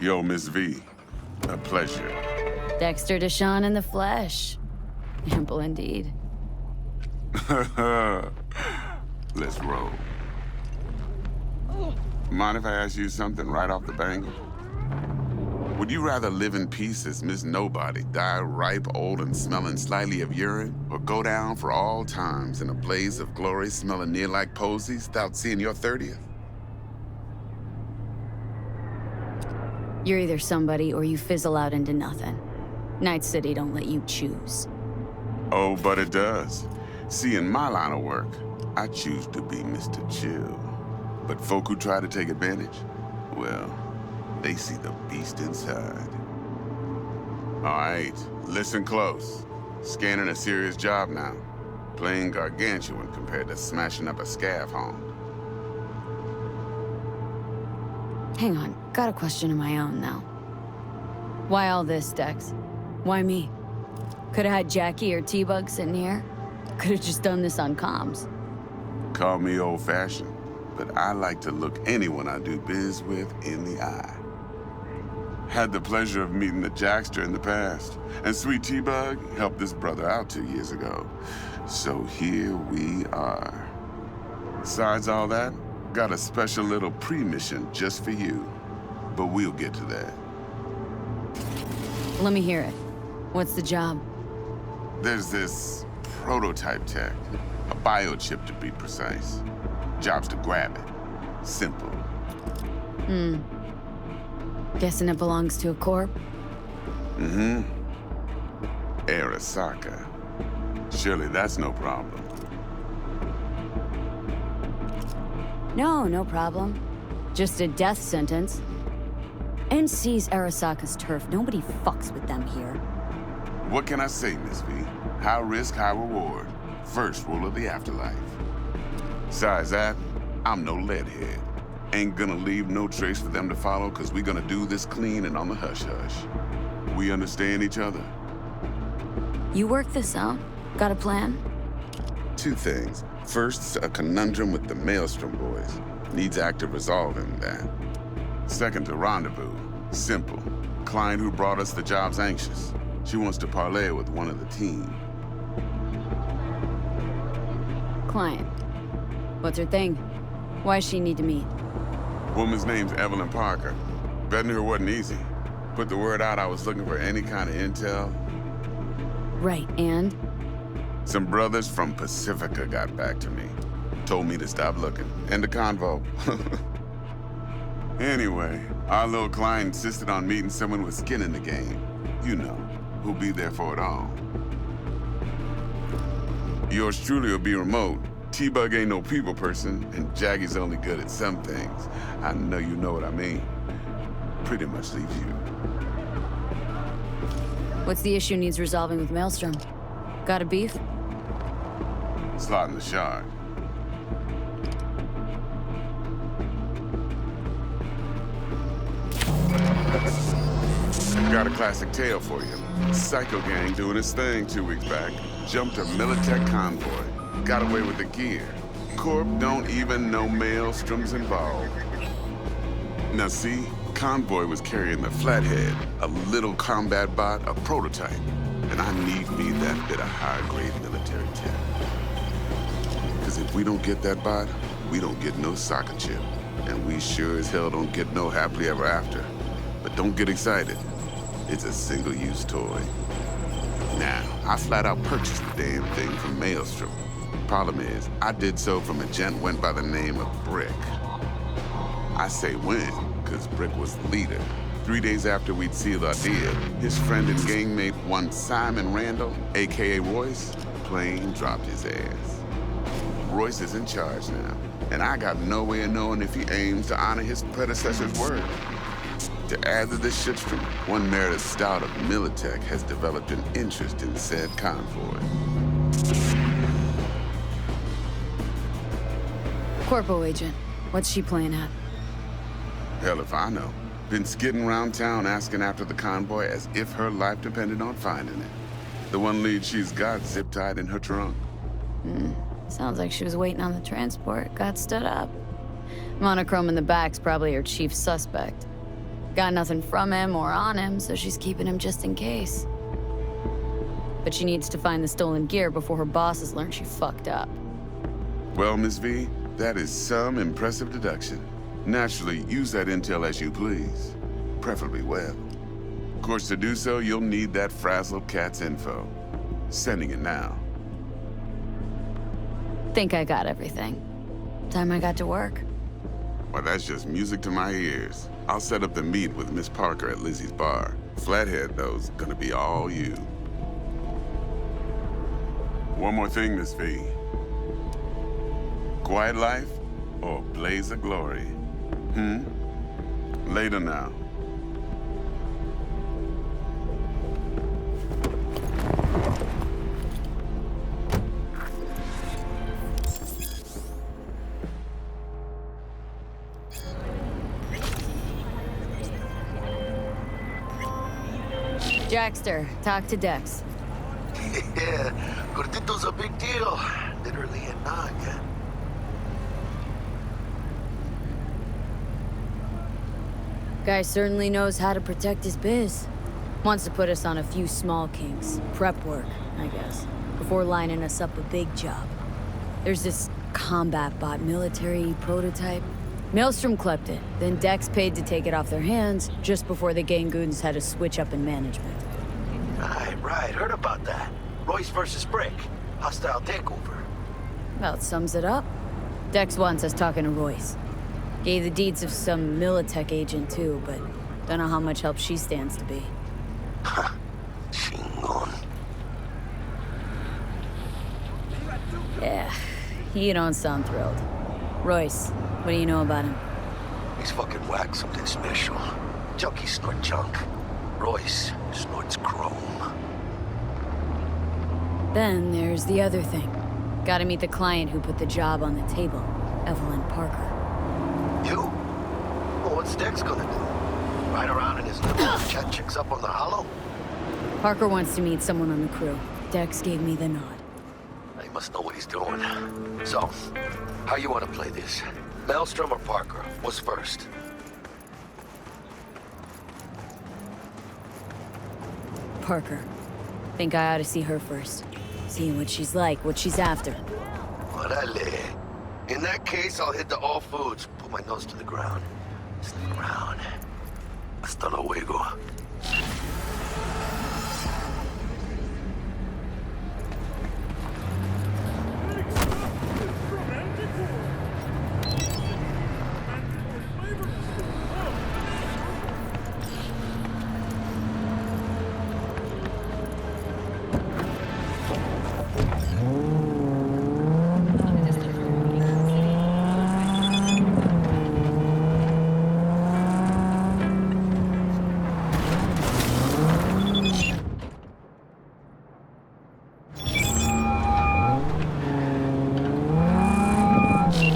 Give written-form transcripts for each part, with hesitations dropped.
Yo, Miss V. A pleasure. Dexter Deshawn in the flesh. Ample indeed. Let's roll. Mind if I ask you something right off the bangle? Would you rather live in peace as Miss Nobody, die ripe, old, and smelling slightly of urine, or go down for all times in a blaze of glory smelling near like posies without seeing your 30th? You're either somebody or you fizzle out into nothing. Night City don't let you choose. Oh, but it does. See, in my line of work, I choose to be Mr. Chill. But folk who try to take advantage, well, they see the beast inside. All right, listen close. Scanning a serious job now. Playing gargantuan compared to smashing up a scav home. Hang on, got a question of my own now. Why all this, Dex? Why me? Could've had Jackie or T-Bug sitting here. Could've just done this on comms. Call me old-fashioned, but I like to look anyone I do biz with in the eye. Had the pleasure of meeting the Jackster in the past, and sweet T-Bug helped this brother out 2 years ago. So here we are. Besides all that, got a special little pre-mission just for you. But we'll get to that. Let me hear it. What's the job? There's this prototype tech, a biochip to be precise. Job's to grab it. Simple. Guessing it belongs to a corp? Mm-hmm. Arasaka. Surely that's no problem. No problem. Just a death sentence. NC's Arasaka's turf. Nobody fucks with them here. What can I say, Miss V? High risk, high reward. First rule of the afterlife. Besides that, I'm no leadhead. Ain't gonna leave no trace for them to follow, cause we gonna do this clean and on the hush-hush. We understand each other? You work this out? Got a plan? Two things. First, a conundrum with the Maelstrom boys. Needs active resolving that. Second, a rendezvous. Simple. Client who brought us the job's anxious. She wants to parlay with one of the team. Client. What's her thing? Why does she need to meet? Woman's name's Evelyn Parker. Betting her wasn't easy. Put the word out I was looking for any kind of intel. Right, and? Some brothers from Pacifica got back to me. Told me to stop looking. End the convo. Anyway, our little client insisted on meeting someone with skin in the game. You know, who'll be there for it all. Yours truly will be remote. T-Bug ain't no people person, and Jaggy's only good at some things. I know you know what I mean. Pretty much leaves you. What's the issue needs resolving with Maelstrom? Got a beef? Slotting the shard. Got a classic tale for you. Psycho gang doing his thing 2 weeks back. Jumped a Militech convoy. Got away with the gear. Corp don't even know Maelstrom's involved. Now see, convoy was carrying the Flathead, a little combat bot, a prototype. And I need me that bit of high-grade military tech. Because if we don't get that bot, we don't get no soccer chip. And we sure as hell don't get no happily ever after. But don't get excited. It's a single-use toy. Now, I flat out purchased the damn thing from Maelstrom. Problem is, I did so from a gent went by the name of Brick. I say when, because Brick was the leader. 3 days after we'd sealed our deal, his friend and gangmate, one Simon Randall, AKA Royce, plain dropped his ass. Royce is in charge now, and I got no way of knowing if he aims to honor his predecessor's word. To add to this shitstorm, one Meredith Stout of Militech has developed an interest in said convoy. Corpo agent. What's she playing at? Hell if I know. Been skidding around town asking after the convoy as if her life depended on finding it. The one lead she's got zip-tied in her trunk. Sounds like she was waiting on the transport, got stood up. Monochrome in the back's probably her chief suspect. Got nothing from him or on him, so she's keeping him just in case. But she needs to find the stolen gear before her bosses learn she fucked up. Well, Miss V, that is some impressive deduction. Naturally, use that intel as you please. Preferably well. Of course, to do so, you'll need that frazzled cat's info. Sending it now. Think I got everything. Time I got to work. Well, that's just music to my ears. I'll set up the meet with Miss Parker at Lizzie's bar. Flathead, though's gonna be all you. One more thing, Miss V. Quiet life or blaze of glory? Later now. Jackster, talk to Dex. Yeah, Gordito's a big deal. Literally a nog. Guy certainly knows how to protect his biz. Wants to put us on a few small kinks. Prep work, I guess. Before lining us up a big job. There's this combat bot military prototype. Maelstrom clept it, then Dex paid to take it off their hands just before the Gangoons had a switch up in management. Right, heard about that. Royce versus Brick. Hostile takeover. About sums it up. Dex wants us talking to Royce. Gave the deeds of some Militech agent too, but don't know how much help she stands to be. Ha, chingon. Yeah, you don't sound thrilled. Royce, what do you know about him? He's fucking whack something special. Junkies snort junk. Royce snorts chrome. Then there's the other thing. Gotta meet the client who put the job on the table, Evelyn Parker. You? Well, what's Dex gonna do? Ride around in his limo, chat chicks up on the hollow? Parker wants to meet someone on the crew. Dex gave me the nod. He must know what he's doing. So, how you want to play this? Maelstrom or Parker? What's first? Parker. Think I ought to see her first. See what she's like, what she's after. Orale. In that case, I'll hit the all foods. Put my nose to the ground. Sneak around. Hasta luego.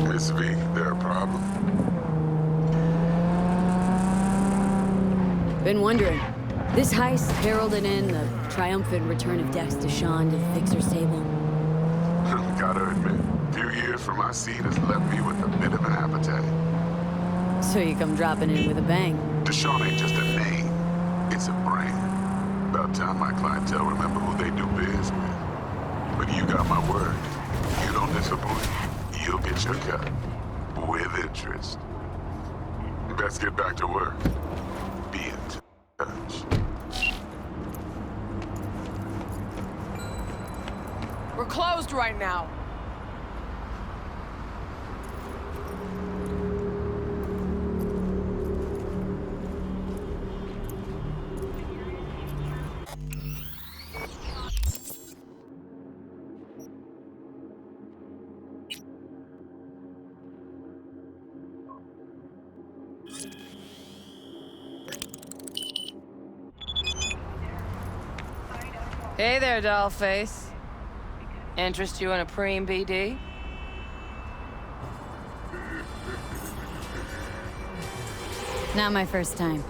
Miss V, there a problem? Been wondering. This heist heralded in the triumphant return of Dex Deshawn to the Fixer's table. Gotta admit, a few years from my seat has left me with a bit of an appetite. So you come dropping in with a bang. Deshawn ain't just a name, it's a brand. About time my clientele remember who they do biz with. But you got my word. You don't disappoint, you'll get your cut. With interest. Best get back to work. Be in touch. We're closed right now. Hey there, dollface. Interest you in a preem BD? Not my first time,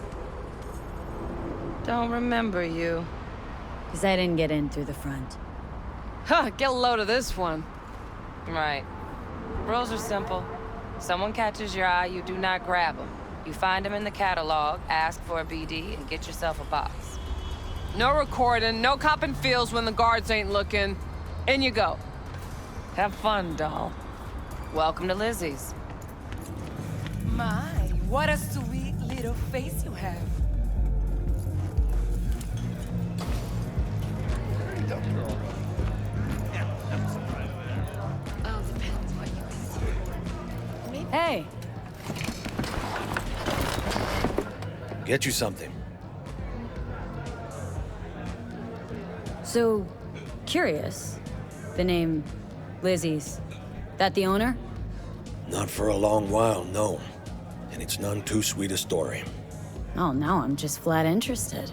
Don't remember you. because I didn't get in through the front. Huh, get a load of this one. Right. Rules are simple. Someone catches your eye, you do not grab them. You find them in the catalog, ask for a BD, and get yourself a box. No recording, no copping feels when the guards ain't looking. In you go. Have fun, doll. Welcome to Lizzie's. My, what a sweet little face you have. Oh, depends what you want. Hey. Get you something. So, curious. The name Lizzie's. That the owner? Not for a long while, no. And it's none too sweet a story. Oh, now I'm just flat interested.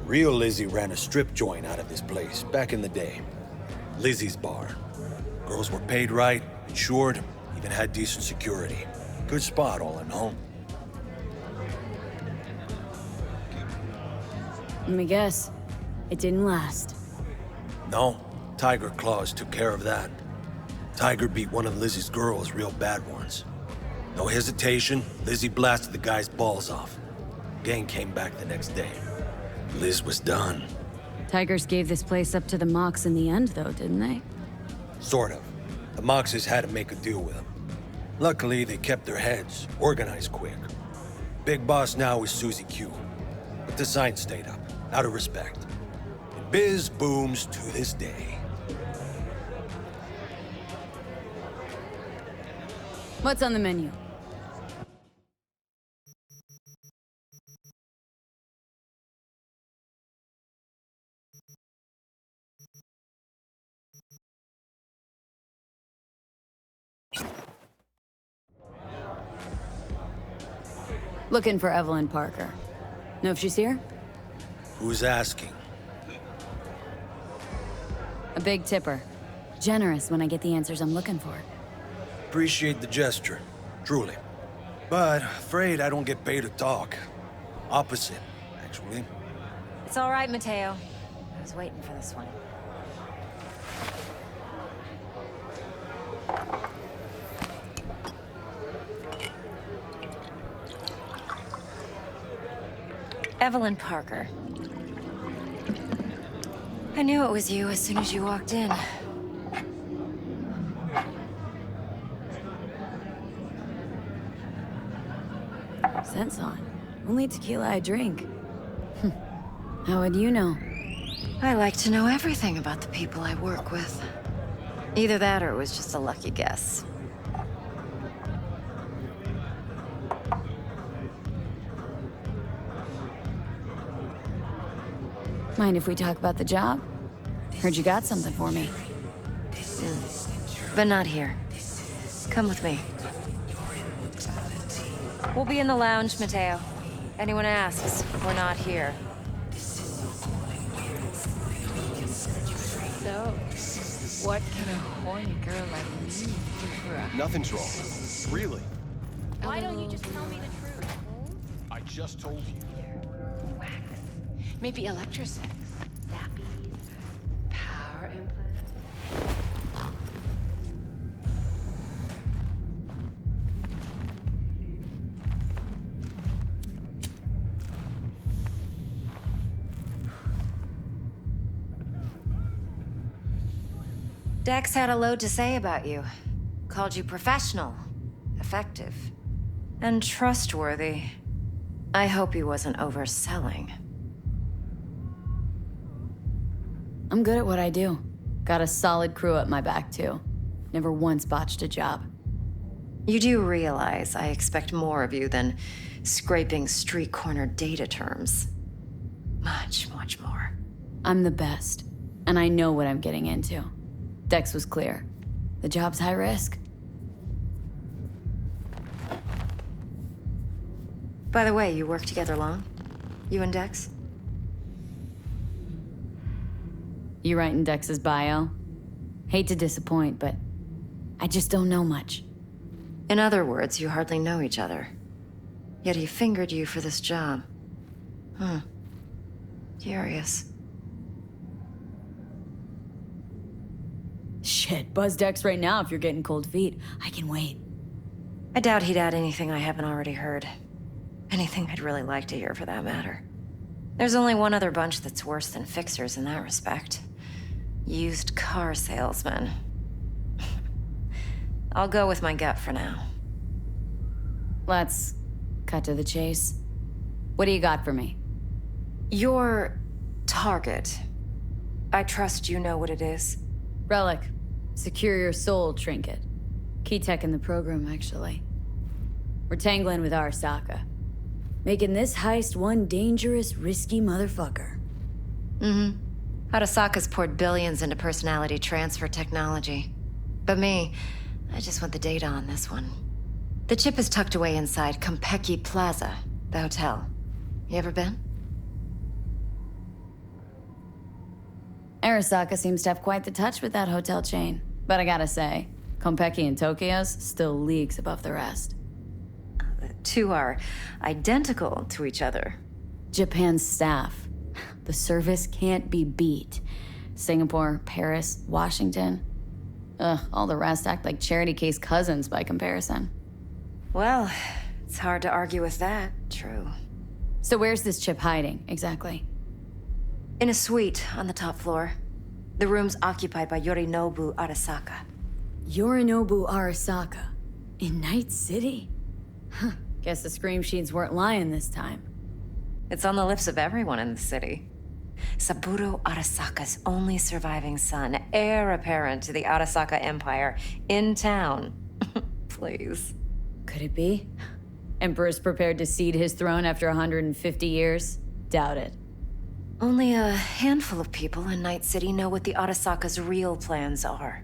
Real Lizzie ran a strip joint out of this place back in the day. Lizzie's Bar. Girls were paid right, insured, even had decent security. Good spot, all in all. Let me guess. It didn't last. No, Tiger Claws took care of that. Tiger beat one of Lizzie's girls real bad once. No hesitation, Lizzie blasted the guy's balls off. Gang came back the next day. Liz was done. Tigers gave this place up to the Mox in the end, though, didn't they? Sort of. The Moxes had to make a deal with them. Luckily, they kept their heads, organized quick. Big boss now is Susie Q. But the sign stayed up, out of respect. And biz booms to this day. What's on the menu? Looking for Evelyn Parker. Know if she's here? Who's asking? A big tipper. Generous when I get the answers I'm looking for. Appreciate the gesture, truly. But afraid I don't get paid to talk. Opposite, actually. It's all right, Mateo. I was waiting for this one. Evelyn Parker. I knew it was you as soon as you walked in. Scent's on. Only tequila I drink. How would you know? I like to know everything about the people I work with. Either that or it was just a lucky guess. Mind if we talk about the job? Heard you got something for me. But not here. Come with me. We'll be in the lounge, Mateo. Anyone asks, we're not here. So, what can a horny girl like me do for a... Nothing's wrong. Really. Why don't you just tell me the truth? I just told you. wax? Maybe electrosex? Zappies? Power implants? Dex had a load to say about you. Called you professional, effective, and trustworthy. I hope he wasn't overselling. I'm good at what I do. Got a solid crew at my back, too. Never once botched a job. You do realize I expect more of you than scraping street corner data terms. Much, much more. I'm the best, and I know what I'm getting into. Dex was clear. The job's high risk. By the way, you work together long? You and Dex? You writing Dex's bio? Hate to disappoint, but I just don't know much. In other words, you hardly know each other. Yet he fingered you for this job. Curious. Shit, buzz Dex right now if you're getting cold feet. I can wait. I doubt he'd add anything I haven't already heard. Anything I'd really like to hear, for that matter. There's only one other bunch that's worse than fixers in that respect. Used car salesmen. I'll go with my gut for now. Let's cut to the chase. What do you got for me? Your target. I trust you know what it is. Relic. Secure your soul trinket. Key tech in the program, actually. We're tangling with Arasaka. Making this heist one dangerous, risky motherfucker. Mm-hmm. Arasaka's poured billions into personality transfer technology. But me, I just want the data on this one. The chip is tucked away inside Konpeki Plaza, the hotel. You ever been? Arasaka seems to have quite the touch with that hotel chain. But I gotta say, Konpeki in Tokyo's still leagues above the rest. The two are identical to each other. Japan's staff. The service can't be beat. Singapore, Paris, Washington. Ugh, all the rest act like charity case cousins by comparison. Well, it's hard to argue with that. True. So where's this chip hiding, exactly? In a suite on the top floor. The room's occupied by Yorinobu Arasaka. Yorinobu Arasaka? In Night City? Huh, guess the scream sheets weren't lying this time. It's on the lips of everyone in the city. Saburo Arasaka's only surviving son, heir apparent to the Arasaka Empire, in town. Please. Could it be? Emperor's prepared to cede his throne after 150 years? Doubt it. Only a handful of people in Night City know what the Arasaka's real plans are.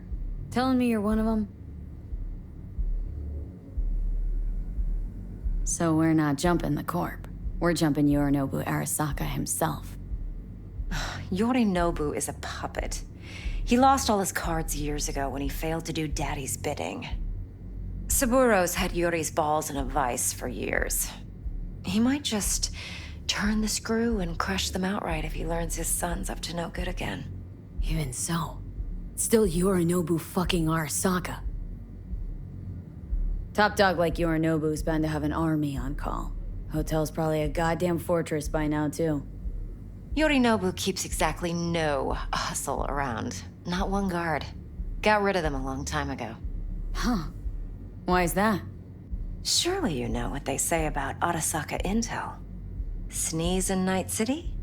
Telling me you're one of them? So we're not jumping the corp. We're jumping Yorinobu Arasaka himself. Yorinobu is a puppet. He lost all his cards years ago when he failed to do Daddy's bidding. Saburo's had Yuri's balls in a vice for years. He might just turn the screw and crush them outright if he learns his son's up to no good again. Even so, it's still Yorinobu fucking Arasaka. Top dog like Yorinobu's bound to have an army on call. Hotel's probably a goddamn fortress by now, too. Yorinobu keeps exactly no hustle around. Not one guard. Got rid of them a long time ago. Huh. Why's that? Surely you know what they say about Arasaka intel. Sneeze in Night City,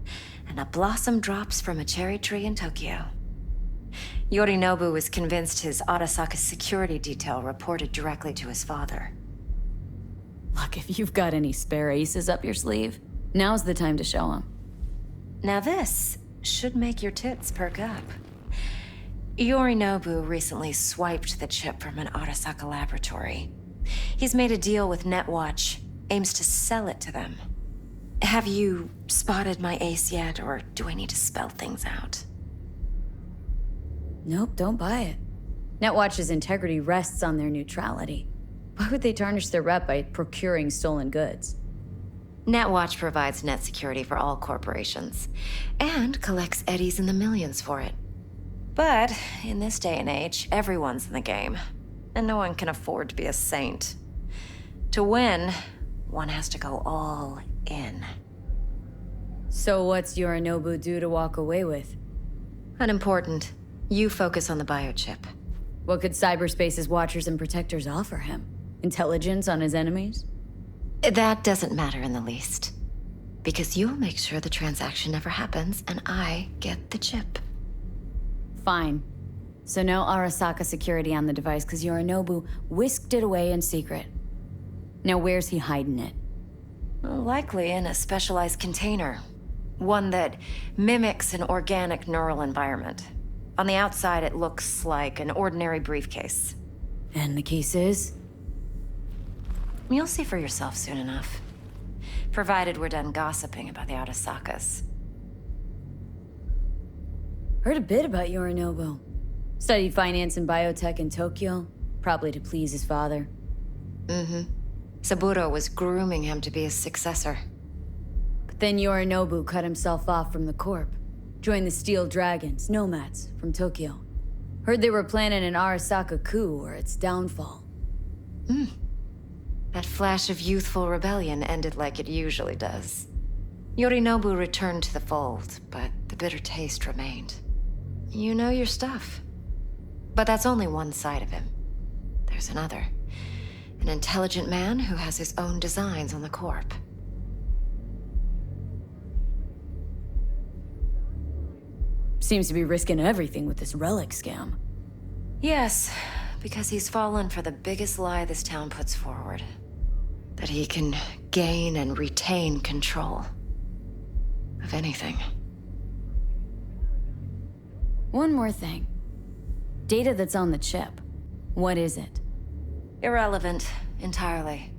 and a blossom drops from a cherry tree in Tokyo. Yorinobu was convinced his Arasaka security detail reported directly to his father. Look, if you've got any spare aces up your sleeve, now's the time to show them. Now this should make your tits perk up. Yorinobu recently swiped the chip from an Arasaka laboratory. He's made a deal with Netwatch, aims to sell it to them. Have you spotted my ace yet, or do I need to spell things out? Nope, don't buy it. Netwatch's integrity rests on their neutrality. Why would they tarnish their rep by procuring stolen goods? Netwatch provides net security for all corporations, and collects eddies in the millions for it. But in this day and age, everyone's in the game, and no one can afford to be a saint. To win, one has to go all in. So what's Yorinobu due to walk away with? Unimportant. You focus on the biochip. What could cyberspace's watchers and protectors offer him? Intelligence on his enemies? That doesn't matter in the least. Because you'll make sure the transaction never happens, and I get the chip. Fine. So no Arasaka security on the device because Yorinobu whisked it away in secret. Now where's he hiding it? Likely in a specialized container. One that mimics an organic neural environment. On the outside, it looks like an ordinary briefcase. And the case is? You'll see for yourself soon enough. Provided we're done gossiping about the Arasakas. Heard a bit about Yorinobu. Studied finance and biotech in Tokyo, probably to please his father. Mm-hmm. Saburo was grooming him to be his successor. But then Yorinobu cut himself off from the Corp. Joined the Steel Dragons, nomads, from Tokyo. Heard they were planning an Arasaka coup or its downfall. That That flash of youthful rebellion ended like it usually does. Yorinobu returned to the fold, but the bitter taste remained. You know your stuff. But that's only one side of him. There's another. An intelligent man who has his own designs on the Corp. Seems to be risking everything with this relic scam. Yes, because he's fallen for the biggest lie this town puts forward. That he can gain and retain control of anything. One more thing. Data that's on the chip. What is it? Irrelevant, entirely.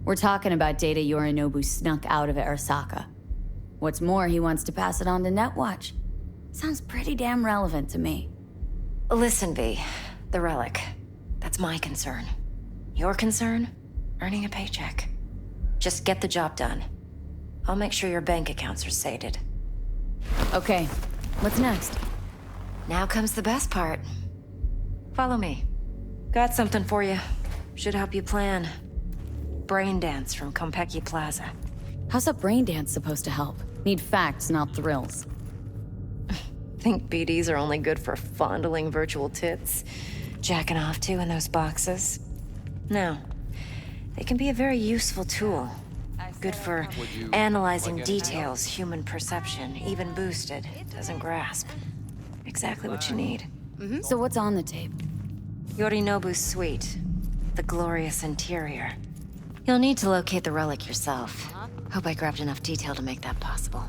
We're talking about data Yorinobu snuck out of Arasaka. What's more, he wants to pass it on to Netwatch. Sounds pretty damn relevant to me. Listen, V. The relic. That's my concern. Your concern? Earning a paycheck. Just get the job done. I'll make sure your bank accounts are sated. Okay, what's next? Now comes the best part. Follow me. Got something for you. Should help you plan. Brain dance from Konpeki Plaza. How's a brain dance supposed to help? Need facts, not thrills. Think BDs are only good for fondling virtual tits? Jacking off to in those boxes? No. They can be a very useful tool. Good for analyzing details human perception, even boosted, doesn't grasp. Exactly what you need. So what's on the tape? Yorinobu's suite. The glorious interior. You'll need to locate the relic yourself. Hope I grabbed enough detail to make that possible.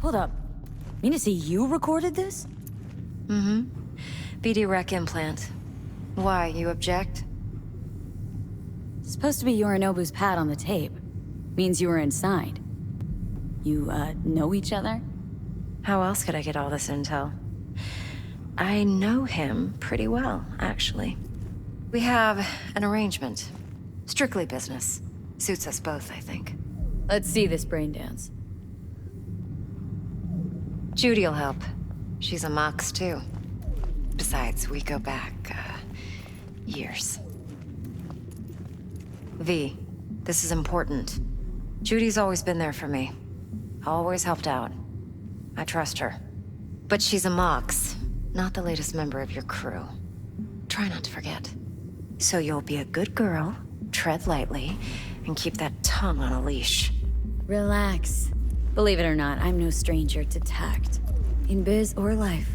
Hold up. Mean to say you recorded this? BD rec implant. Why, you object? It's supposed to be Yorinobu's pad on the tape. Means you were inside. You, know each other? How else could I get all this intel? I know him pretty well, actually. We have an arrangement. Strictly business. Suits us both, I think. Let's see this brain dance. Judy'll help. She's a Mox, too. Besides, we go back, years. V, this is important. Judy's always been there for me. Always helped out. I trust her. But she's a Mox, not the latest member of your crew. Try not to forget. So you'll be a good girl, tread lightly, and keep that tongue on a leash. Relax. Believe it or not, I'm no stranger to tact. In biz or life.